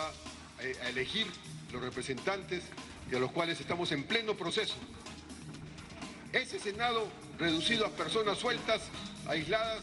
a elegir los representantes y a los cuales estamos en pleno proceso. Ese Senado reducido a personas sueltas, aisladas.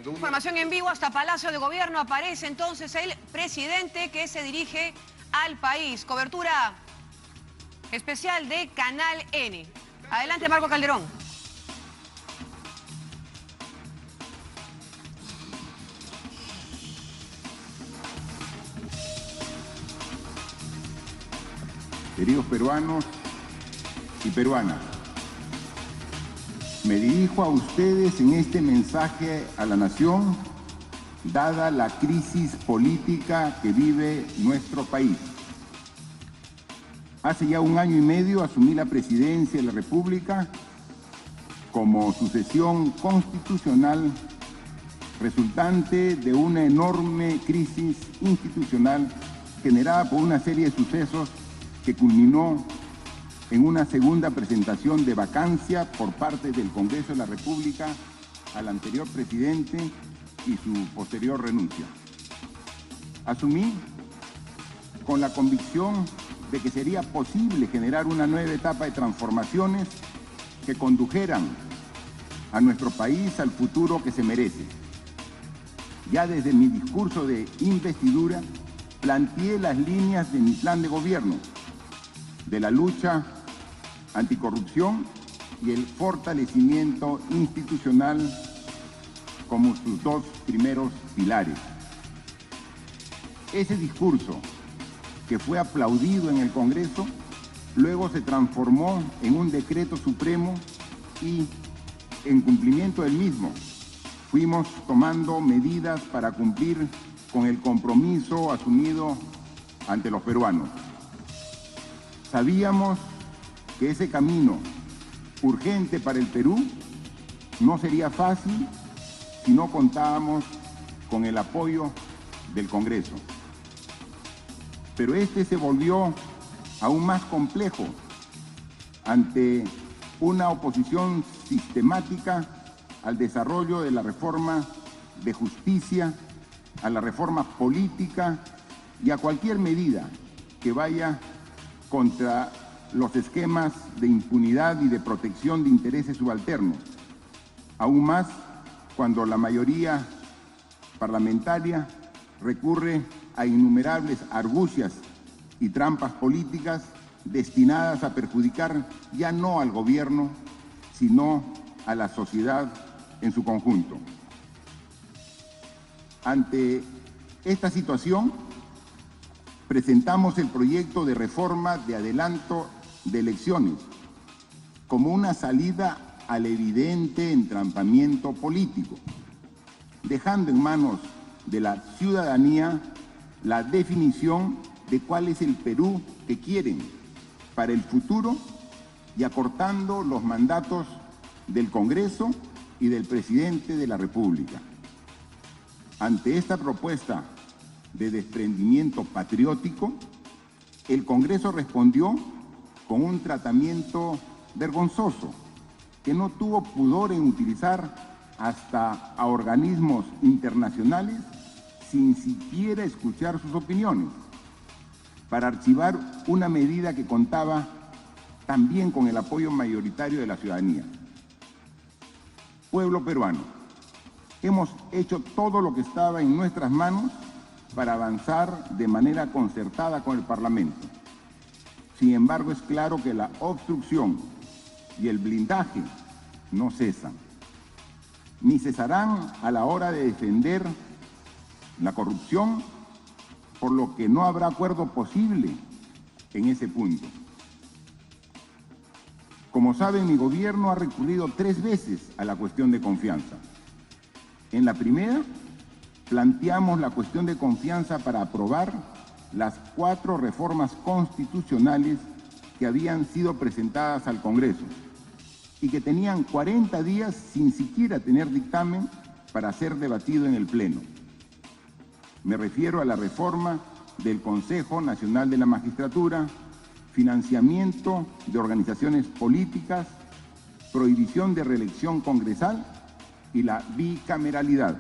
Información en vivo hasta Palacio de Gobierno. Aparece entonces el presidente que se dirige al país. Cobertura especial de Canal N. Adelante, Marco Calderón. Queridos peruanos y peruanas, me dirijo a ustedes en este mensaje a la nación, dada la crisis política que vive nuestro país. Hace ya 1 año y medio asumí la presidencia de la República como sucesión constitucional resultante de una enorme crisis institucional generada por una serie de sucesos que culminó en una segunda presentación de vacancia por parte del Congreso de la República al anterior presidente y su posterior renuncia. Asumí con la convicción de que sería posible generar una nueva etapa de transformaciones que condujeran a nuestro país al futuro que se merece. Ya desde mi discurso de investidura planteé las líneas de mi plan de gobierno, de la lucha anticorrupción y el fortalecimiento institucional como sus 2 primeros pilares. Ese discurso, que fue aplaudido en el Congreso, luego se transformó en un decreto supremo y, en cumplimiento del mismo, fuimos tomando medidas para cumplir con el compromiso asumido ante los peruanos. Sabíamos que ese camino urgente para el Perú no sería fácil si no contábamos con el apoyo del Congreso. Pero este se volvió aún más complejo ante una oposición sistemática al desarrollo de la reforma de justicia, a la reforma política y a cualquier medida que vaya contra los esquemas de impunidad y de protección de intereses subalternos, aún más cuando la mayoría parlamentaria recurre a innumerables argucias y trampas políticas destinadas a perjudicar ya no al gobierno, sino a la sociedad en su conjunto. Ante esta situación, presentamos el proyecto de reforma de adelanto de elecciones como una salida al evidente entrampamiento político, dejando en manos de la ciudadanía la definición de cuál es el Perú que quieren para el futuro y acortando los mandatos del Congreso y del presidente de la República. Ante esta propuesta de desprendimiento patriótico, el Congreso respondió con un tratamiento vergonzoso que no tuvo pudor en utilizar hasta a organismos internacionales sin siquiera escuchar sus opiniones, para archivar una medida que contaba también con el apoyo mayoritario de la ciudadanía. Pueblo peruano, hemos hecho todo lo que estaba en nuestras manos para avanzar de manera concertada con el Parlamento. Sin embargo, es claro que la obstrucción y el blindaje no cesan, ni cesarán a la hora de defender la corrupción, por lo que no habrá acuerdo posible en ese punto. Como saben, mi gobierno ha recurrido 3 veces a la cuestión de confianza. En la primera, planteamos la cuestión de confianza para aprobar las 4 reformas constitucionales que habían sido presentadas al Congreso y que tenían 40 días sin siquiera tener dictamen para ser debatido en el Pleno. Me refiero a la reforma del Consejo Nacional de la Magistratura, financiamiento de organizaciones políticas, prohibición de reelección congresal y la bicameralidad.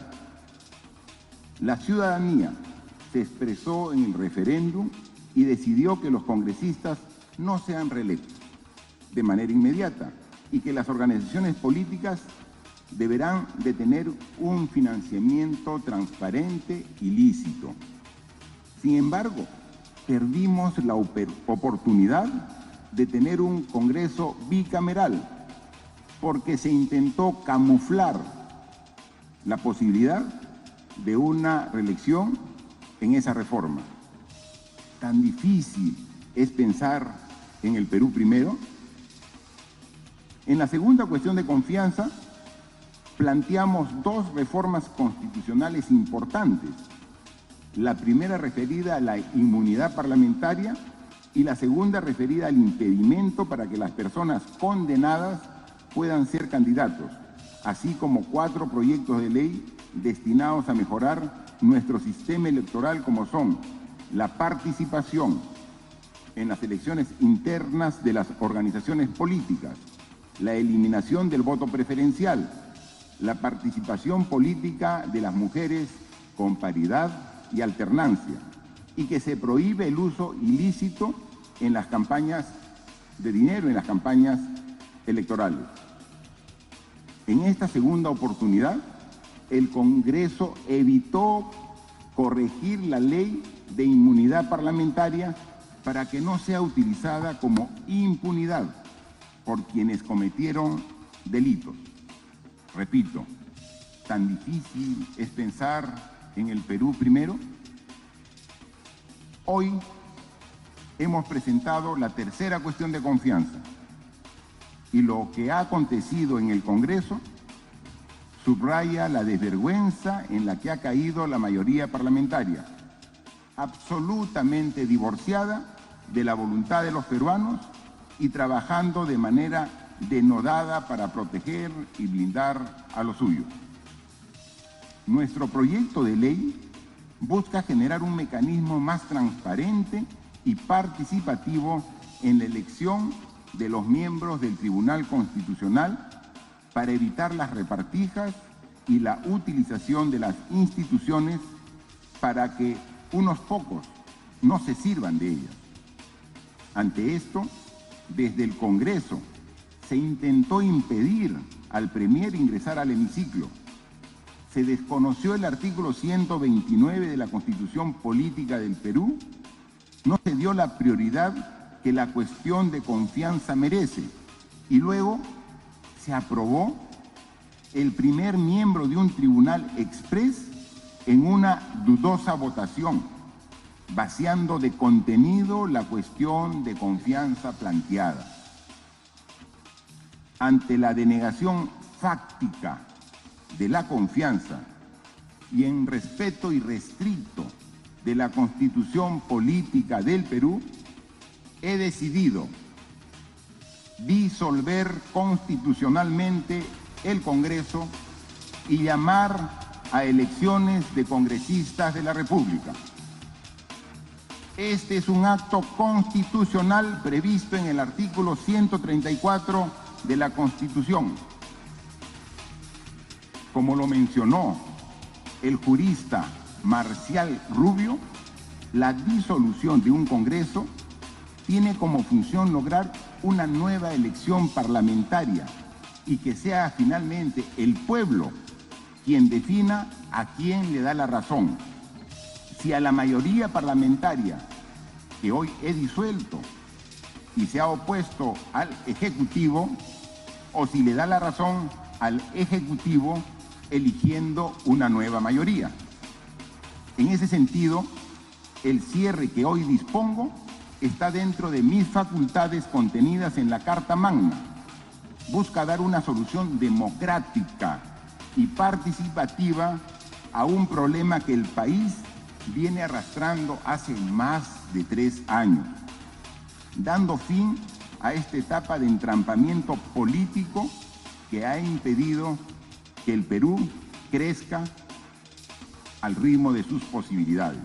La ciudadanía se expresó en el referéndum y decidió que los congresistas no sean reelectos de manera inmediata y que las organizaciones políticas deberán de tener un financiamiento transparente y lícito. Sin embargo, perdimos la oportunidad de tener un Congreso bicameral porque se intentó camuflar la posibilidad de una reelección en esa reforma. Tan difícil es pensar en el Perú primero. En la segunda cuestión de confianza, planteamos dos reformas constitucionales importantes. La primera referida a la inmunidad parlamentaria y la segunda referida al impedimento para que las personas condenadas puedan ser candidatos, así como 4 proyectos de ley destinados a mejorar nuestro sistema electoral, como son la participación en las elecciones internas de las organizaciones políticas, la eliminación del voto preferencial, la participación política de las mujeres con paridad y alternancia, y que se prohíbe el uso ilícito en las campañas de dinero, en las campañas electorales. En esta segunda oportunidad, el Congreso evitó corregir la ley de inmunidad parlamentaria para que no sea utilizada como impunidad por quienes cometieron delitos. Repito, tan difícil es pensar en el Perú primero. Hoy hemos presentado la tercera cuestión de confianza y lo que ha acontecido en el Congreso subraya la desvergüenza en la que ha caído la mayoría parlamentaria, absolutamente divorciada de la voluntad de los peruanos y trabajando de manera denodada para proteger y blindar a los suyos. Nuestro proyecto de ley busca generar un mecanismo más transparente y participativo en la elección de los miembros del Tribunal Constitucional para evitar las repartijas y la utilización de las instituciones para que unos pocos no se sirvan de ellas. Ante esto, desde el Congreso se intentó impedir al Premier ingresar al hemiciclo. Se desconoció el artículo 129 de la Constitución Política del Perú. No se dio la prioridad que la cuestión de confianza merece. Y luego se aprobó el primer miembro de un tribunal exprés en una dudosa votación, vaciando de contenido la cuestión de confianza planteada. Ante la denegación fáctica de la confianza y en respeto irrestricto de la Constitución Política del Perú, he decidido disolver constitucionalmente el Congreso y llamar a elecciones de congresistas de la República. Este es un acto constitucional previsto en el artículo 134 de la Constitución. Como lo mencionó el jurista Marcial Rubio, la disolución de un Congreso tiene como función lograr una nueva elección parlamentaria y que sea finalmente el pueblo quien defina a quién le da la razón. Si a la mayoría parlamentaria que hoy he disuelto y se ha opuesto al Ejecutivo, o si le da la razón al Ejecutivo eligiendo una nueva mayoría. En ese sentido, el cierre que hoy dispongo está dentro de mis facultades contenidas en la Carta Magna. Busca dar una solución democrática y participativa a un problema que el país viene arrastrando hace más de 3 años, dando fin a esta etapa de entrampamiento político que ha impedido que el Perú crezca al ritmo de sus posibilidades.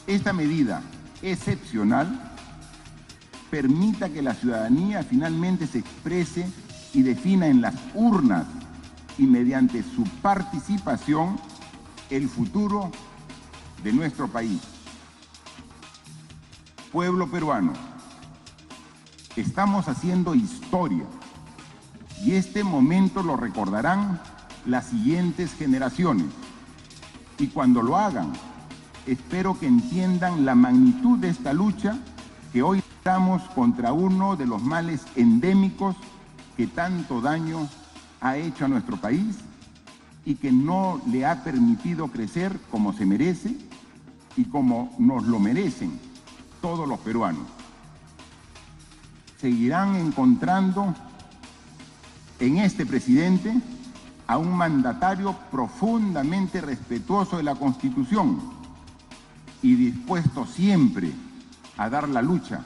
Esta medida excepcional permita que la ciudadanía finalmente se exprese y defina en las urnas y mediante su participación el futuro de nuestro país. Pueblo peruano, estamos haciendo historia y este momento lo recordarán las siguientes generaciones. Y cuando lo hagan, espero que entiendan la magnitud de esta lucha que hoy estamos contra uno de los males endémicos que tanto daño ha hecho a nuestro país y que no le ha permitido crecer como se merece y como nos lo merecen todos los peruanos. Seguirán encontrando en este presidente a un mandatario profundamente respetuoso de la Constitución y dispuesto siempre a dar la lucha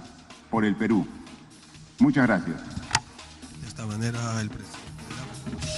por el Perú. Muchas gracias. De esta manera, el presidente de la República